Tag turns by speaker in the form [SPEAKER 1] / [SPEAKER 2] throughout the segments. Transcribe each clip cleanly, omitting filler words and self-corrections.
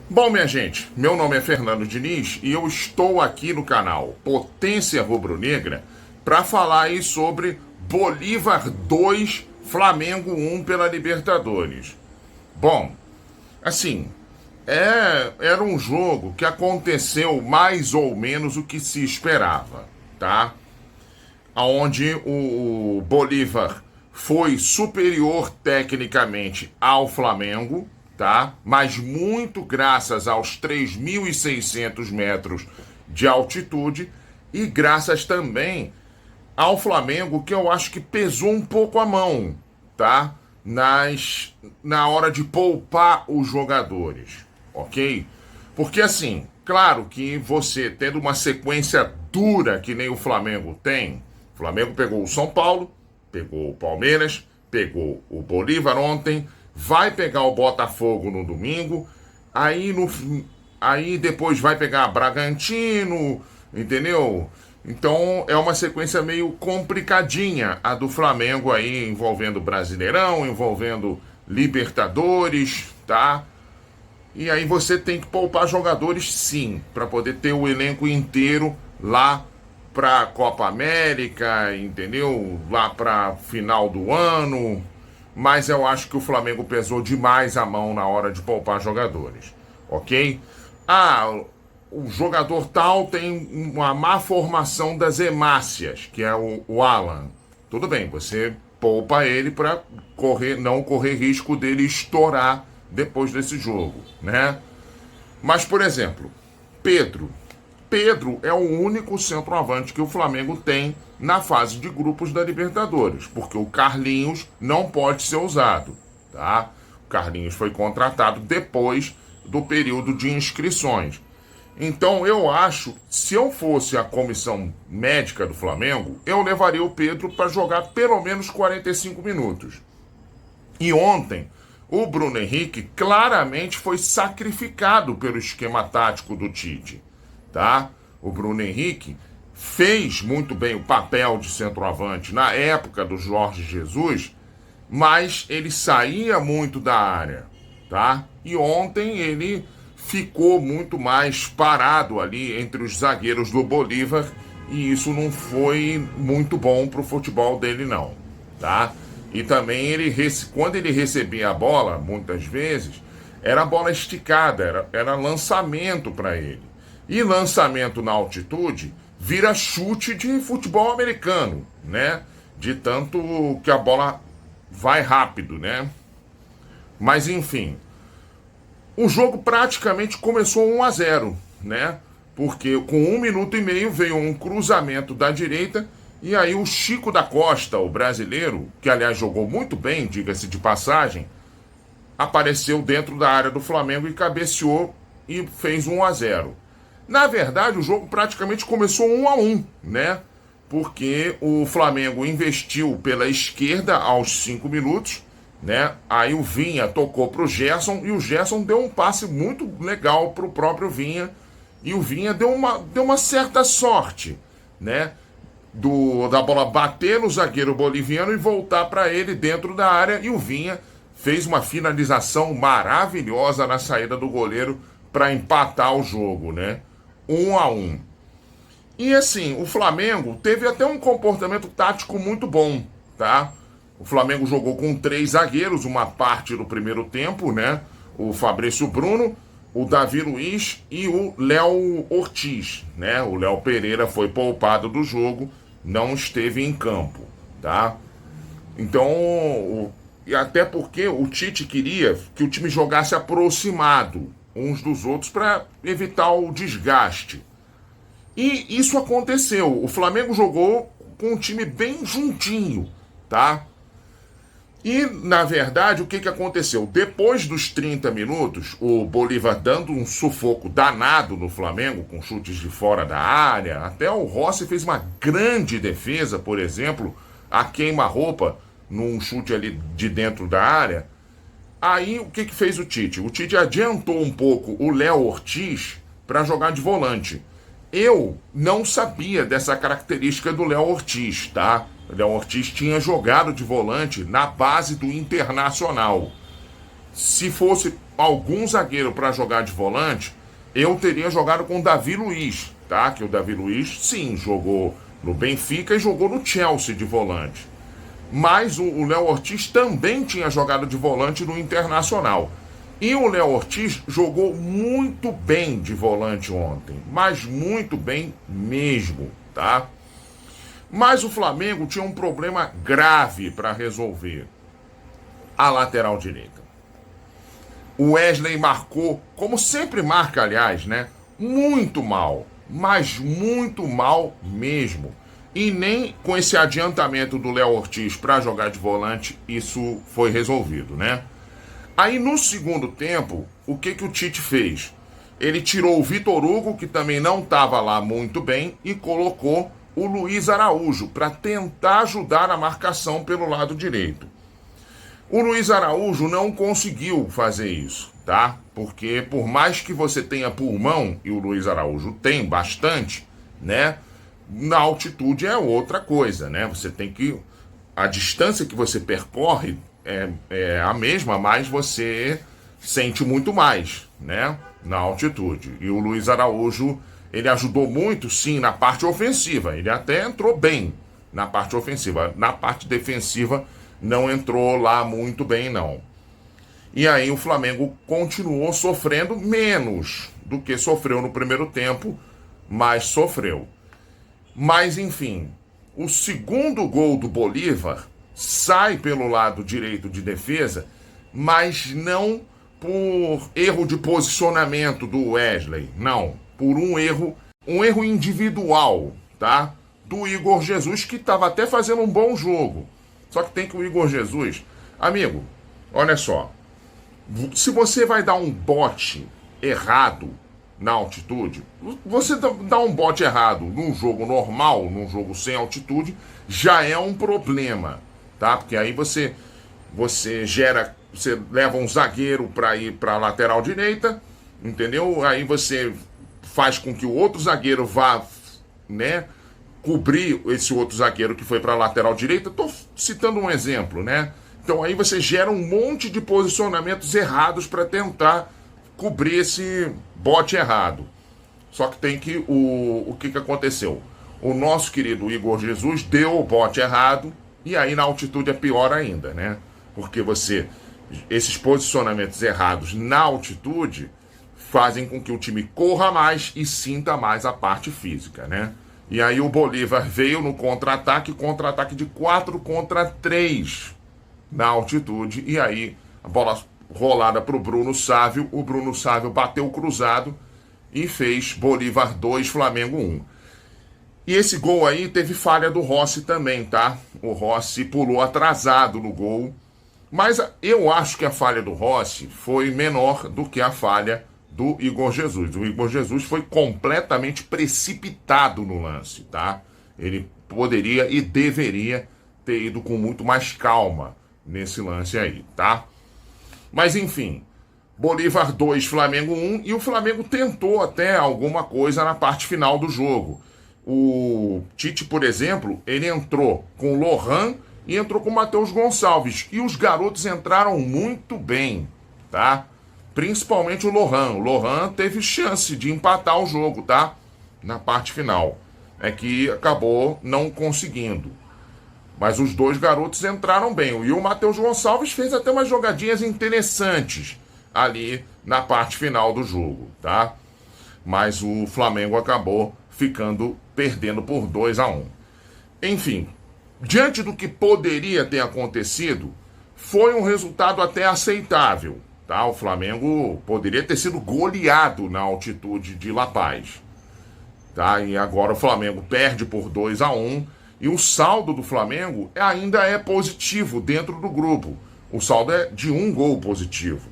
[SPEAKER 1] Bom, minha gente, meu nome é Fernando Diniz e eu estou aqui no canal Potência Rubro-Negra para falar aí sobre Bolívar 2, Flamengo 1 pela Libertadores. Bom, assim, era um jogo que aconteceu mais ou menos o que se esperava, tá? Onde o Bolívar foi superior tecnicamente ao Flamengo, tá? Mas muito graças aos 3.600 metros de altitude e graças também ao Flamengo, que eu acho que pesou um pouco a mão, tá? Na hora de poupar os jogadores, ok? Porque assim, claro que você tendo uma sequência dura que nem o Flamengo tem, o Flamengo pegou o São Paulo, pegou o Palmeiras, pegou o Bolívar ontem, vai pegar o Botafogo no domingo, aí, aí depois vai pegar Bragantino, entendeu? Então é uma sequência meio complicadinha a do Flamengo aí, envolvendo Brasileirão, envolvendo Libertadores, tá? E aí você tem que poupar jogadores sim, para poder ter o elenco inteiro lá para a Copa América, entendeu? Lá para final do ano. Mas eu acho que o Flamengo pesou demais a mão na hora de poupar jogadores, ok? Ah, o jogador tal tem uma má formação das hemácias, que é o Alan. Tudo bem, você poupa ele para não correr risco dele estourar depois desse jogo, né? Mas, por exemplo, Pedro. Pedro é o único centroavante que o Flamengo tem na fase de grupos da Libertadores, porque o Carlinhos não pode ser usado, tá? O Carlinhos foi contratado depois do período de inscrições. Então eu acho, se eu fosse a comissão médica do Flamengo, eu levaria o Pedro para jogar pelo menos 45 minutos. E ontem, o Bruno Henrique claramente foi sacrificado pelo esquema tático do Tite, tá? O Bruno Henrique fez muito bem o papel de centroavante na época do Jorge Jesus, mas ele saía muito da área, tá? E ontem ele ficou muito mais parado ali entre os zagueiros do Bolívar e isso não foi muito bom pro futebol dele não, tá? E também quando ele recebia a bola, muitas vezes, era bola esticada, era lançamento para ele. E lançamento na altitude vira chute de futebol americano, né? De tanto que a bola vai rápido, né? Mas enfim, o jogo praticamente começou 1-0, né? Porque com 1 minuto e meio veio um cruzamento da direita e aí o Chico da Costa, o brasileiro, que aliás jogou muito bem, diga-se de passagem, apareceu dentro da área do Flamengo e cabeceou e fez 1-0. Na verdade, o jogo praticamente começou 1-1, né? Porque o Flamengo investiu pela esquerda aos 5 minutos, né? Aí o Vinha tocou pro Gerson e o Gerson deu um passe muito legal pro próprio Vinha e o Vinha deu uma certa sorte, né? Da bola bater no zagueiro boliviano e voltar para ele dentro da área e o Vinha fez uma finalização maravilhosa na saída do goleiro para empatar o jogo, né? 1-1. E assim, o Flamengo teve até um comportamento tático muito bom, tá? O Flamengo jogou com 3 zagueiros, uma parte do primeiro tempo, né? O Fabrício Bruno, o Davi Luiz e o Léo Ortiz, né? O Léo Pereira foi poupado do jogo, não esteve em campo, tá? Então, e até porque o Tite queria que o time jogasse aproximado uns dos outros para evitar o desgaste. E isso aconteceu. O Flamengo jogou com um time bem juntinho, tá? E, na verdade, o que aconteceu? Depois dos 30 minutos, o Bolívar dando um sufoco danado no Flamengo, com chutes de fora da área, até o Rossi fez uma grande defesa, por exemplo, a queima-roupa, num chute ali de dentro da área. Aí, o que fez o Tite? O Tite adiantou um pouco o Léo Ortiz para jogar de volante. Eu não sabia dessa característica do Léo Ortiz, tá? O Léo Ortiz tinha jogado de volante na base do Internacional. Se fosse algum zagueiro para jogar de volante, eu teria jogado com o Davi Luiz, tá? Que o Davi Luiz, sim, jogou no Benfica e jogou no Chelsea de volante. Mas o Léo Ortiz também tinha jogado de volante no Internacional. E o Léo Ortiz jogou muito bem de volante ontem, mas muito bem mesmo, tá? Mas o Flamengo tinha um problema grave para resolver: a lateral direita. O Wesley marcou, como sempre marca, aliás, né? Muito mal, mas muito mal mesmo. E nem com esse adiantamento do Léo Ortiz para jogar de volante isso foi resolvido, né? Aí no segundo tempo, o que o Tite fez? Ele tirou o Vitor Hugo, que também não estava lá muito bem, e colocou o Luiz Araújo para tentar ajudar a marcação pelo lado direito. O Luiz Araújo não conseguiu fazer isso, tá? Porque por mais que você tenha pulmão, e o Luiz Araújo tem bastante, né? Na altitude é outra coisa, né? Você tem que... A distância que você percorre é a mesma, mas você sente muito mais, né? Na altitude. E o Luiz Araújo, ele ajudou muito, sim, na parte ofensiva. Ele até entrou bem na parte ofensiva. Na parte defensiva, não entrou lá muito bem, não. E aí o Flamengo continuou sofrendo menos do que sofreu no primeiro tempo, mas sofreu. Mas, enfim, o segundo gol do Bolívar sai pelo lado direito de defesa, mas não por erro de posicionamento do Wesley, não, por um erro individual, tá? Do Igor Jesus, que estava até fazendo um bom jogo. Só que tem que o Igor Jesus... Amigo, olha só, se você vai dar um bote errado na altitude, você dá um bote errado num jogo normal, num jogo sem altitude, já é um problema, tá? Porque aí você leva um zagueiro para ir para a lateral direita, entendeu? Aí você faz com que o outro zagueiro vá, né, cobrir esse outro zagueiro que foi para a lateral direita. Tô citando um exemplo, né? Então aí você gera um monte de posicionamentos errados para tentar cobrir esse bote errado. Só que tem que... O que aconteceu? O nosso querido Igor Jesus deu o bote errado, e aí na altitude é pior ainda, né? Porque esses posicionamentos errados na altitude fazem com que o time corra mais e sinta mais a parte física, né? E aí o Bolívar veio no contra-ataque de 4 contra 3 na altitude, e aí a bola rolada para o Bruno Sávio, o Bruno Sávio bateu cruzado e fez Bolívar 2, Flamengo 1. E esse gol aí teve falha do Rossi também, tá? O Rossi pulou atrasado no gol, mas eu acho que a falha do Rossi foi menor do que a falha do Igor Jesus. O Igor Jesus foi completamente precipitado no lance, tá? Ele poderia e deveria ter ido com muito mais calma nesse lance aí, tá? Mas enfim, Bolívar 2, Flamengo 1, e o Flamengo tentou até alguma coisa na parte final do jogo. O Tite, por exemplo, ele entrou com o Lohan e entrou com o Matheus Gonçalves, e os garotos entraram muito bem, tá? Principalmente o Lohan. O Lohan teve chance de empatar o jogo, tá? Na parte final. É que acabou não conseguindo. Mas os dois garotos entraram bem. E o Matheus Gonçalves fez até umas jogadinhas interessantes ali na parte final do jogo, tá? Mas o Flamengo acabou perdendo por 2-1. Enfim, diante do que poderia ter acontecido, foi um resultado até aceitável, tá? O Flamengo poderia ter sido goleado na altitude de La Paz, tá? E agora o Flamengo perde por 2-1. E o saldo do Flamengo ainda é positivo dentro do grupo. O saldo é de 1 gol positivo.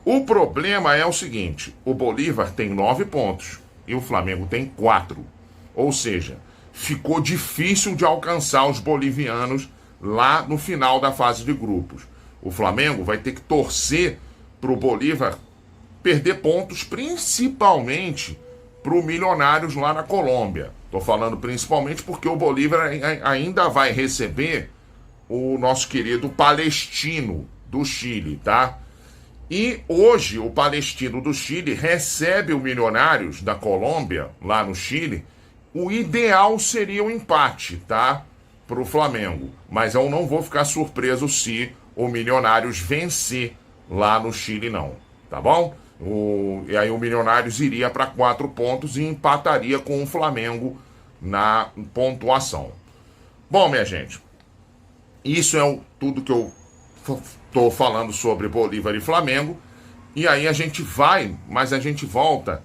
[SPEAKER 1] O problema é o seguinte: o Bolívar tem 9 pontos e o Flamengo tem 4. Ou seja, ficou difícil de alcançar os bolivianos lá no final da fase de grupos. O Flamengo vai ter que torcer para o Bolívar perder pontos, principalmente para o Milionários lá na Colômbia. Estou falando principalmente porque o Bolívar ainda vai receber o nosso querido Palestino do Chile, tá? E hoje o Palestino do Chile recebe o Milionários da Colômbia, lá no Chile. O ideal seria um empate, tá? Para o Flamengo. Mas eu não vou ficar surpreso se o Milionários vencer lá no Chile, não. Tá bom? E aí o Milionários iria para 4 pontos e empataria com o Flamengo na pontuação. Bom, minha gente, isso é tudo que eu estou falando sobre Bolívar e Flamengo. E aí a gente vai, mas a gente volta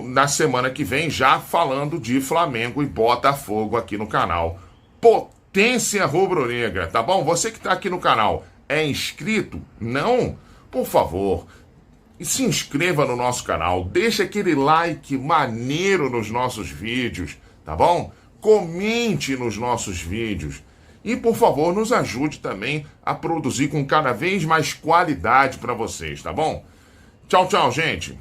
[SPEAKER 1] na semana que vem já falando de Flamengo e Botafogo aqui no canal Potência Rubro-Negra, tá bom? Você que está aqui no canal é inscrito? Não? Por favor, se inscreva no nosso canal, deixa aquele like maneiro nos nossos vídeos, tá bom? Comente nos nossos vídeos. E, por favor, nos ajude também a produzir com cada vez mais qualidade para vocês, tá bom? Tchau, tchau, gente!